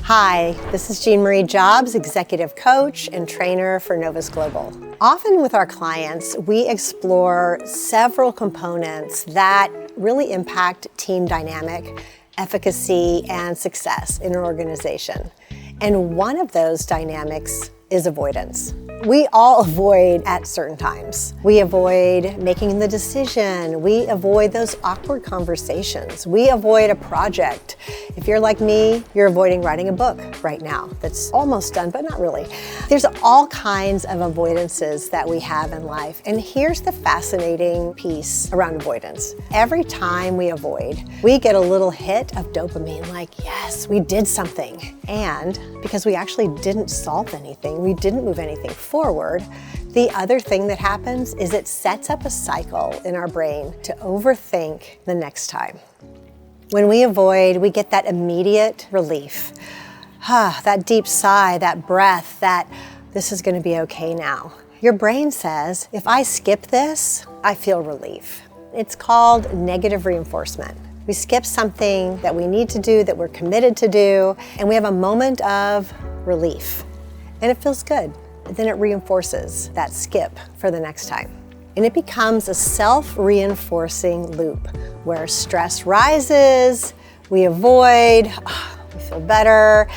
Hi, this is Jean Marie Jobs, executive coach and trainer for Novus Global. Often with our clients, we explore several components that really impact team dynamic, efficacy, and success in an organization. And one of those dynamics is avoidance. We all avoid at certain times. We avoid making the decision. We avoid those awkward conversations. We avoid a project. If you're like me, you're avoiding writing a book right now that's almost done, but not really. There's all kinds of avoidances that we have in life. And here's the fascinating piece around avoidance. Every time we avoid, we get a little hit of dopamine, like, yes, we did something. And because we actually didn't solve anything, we didn't move anything forward, the other thing that happens is it sets up a cycle in our brain to overthink the next time. When we avoid, we get that immediate relief. That deep sigh, that breath, that this is going to be okay now. Your brain says, if I skip this, I feel relief. It's called negative reinforcement. We skip something that we need to do, that we're committed to do, and we have a moment of relief. And it feels good. And then it reinforces that skip for the next time. And it becomes a self-reinforcing loop where stress rises, we avoid, we feel better,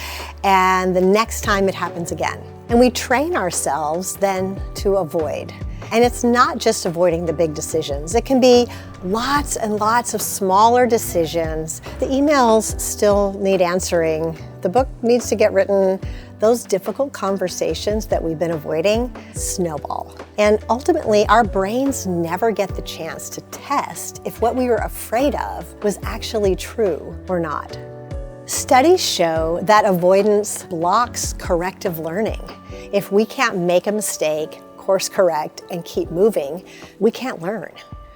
and the next time it happens again. And we train ourselves then to avoid. And it's not just avoiding the big decisions. It can be lots and lots of smaller decisions. The emails still need answering. The book needs to get written. Those difficult conversations that we've been avoiding snowball. And ultimately, our brains never get the chance to test if what we were afraid of was actually true or not. Studies show that avoidance blocks corrective learning. If we can't make a mistake, course correct, and keep moving, we can't learn.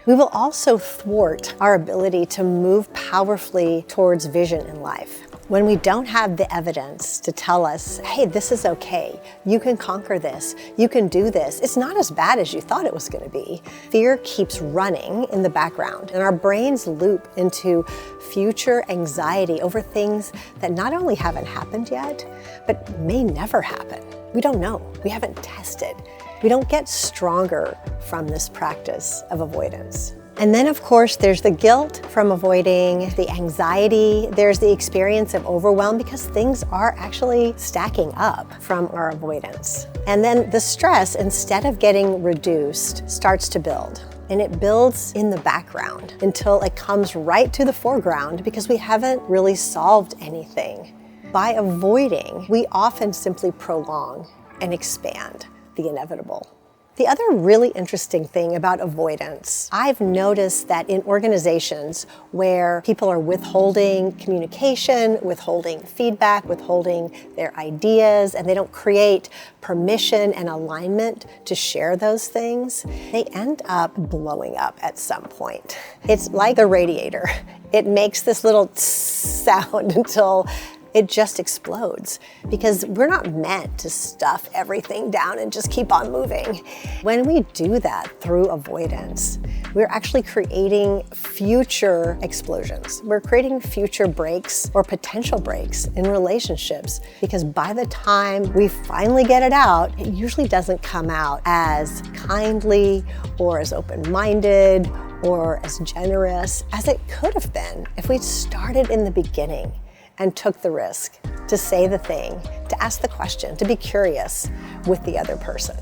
We will also thwart our ability to move powerfully towards vision in life. When we don't have the evidence to tell us, hey, this is okay, you can conquer this, you can do this, it's not as bad as you thought it was going to be, fear keeps running in the background, and our brains loop into future anxiety over things that not only haven't happened yet, but may never happen. We don't know. We haven't tested. We don't get stronger from this practice of avoidance. And then, of course, there's the guilt from avoiding, the anxiety, there's the experience of overwhelm because things are actually stacking up from our avoidance. And then the stress, instead of getting reduced, starts to build. And it builds in the background until it comes right to the foreground because we haven't really solved anything. By avoiding, we often simply prolong and expand the inevitable. The other really interesting thing about avoidance, I've noticed that in organizations where people are withholding communication, withholding feedback, withholding their ideas, and they don't create permission and alignment to share those things, they end up blowing up at some point. It's like the radiator. It makes this little sound until it just explodes because we're not meant to stuff everything down and just keep on moving. When we do that through avoidance, we're actually creating future explosions. We're creating future breaks or potential breaks in relationships because by the time we finally get it out, it usually doesn't come out as kindly or as open-minded or as generous as it could have been if we'd started in the beginning and took the risk to say the thing, to ask the question, to be curious with the other person.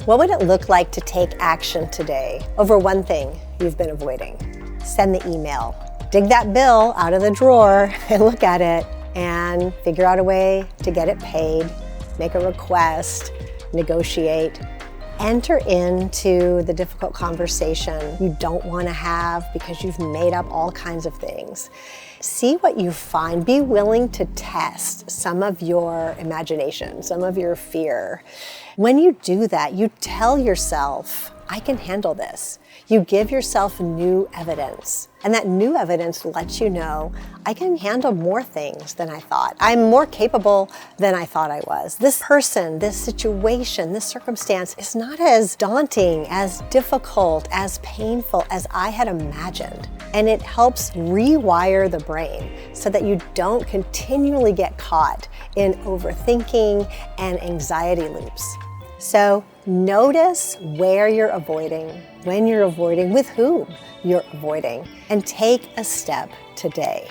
What would it look like to take action today over one thing you've been avoiding? Send the email. Dig that bill out of the drawer and look at it and figure out a way to get it paid, make a request, negotiate. Enter into the difficult conversation you don't want to have because you've made up all kinds of things. See what you find. Be willing to test some of your imagination, some of your fear. When you do that, you tell yourself, I can handle this. You give yourself new evidence, and that new evidence lets you know, I can handle more things than I thought. I'm more capable than I thought I was. This person, this situation, this circumstance is not as daunting, as difficult, as painful as I had imagined. And it helps rewire the brain so that you don't continually get caught in overthinking and anxiety loops. So notice where you're avoiding, when you're avoiding, with whom you're avoiding, and take a step today.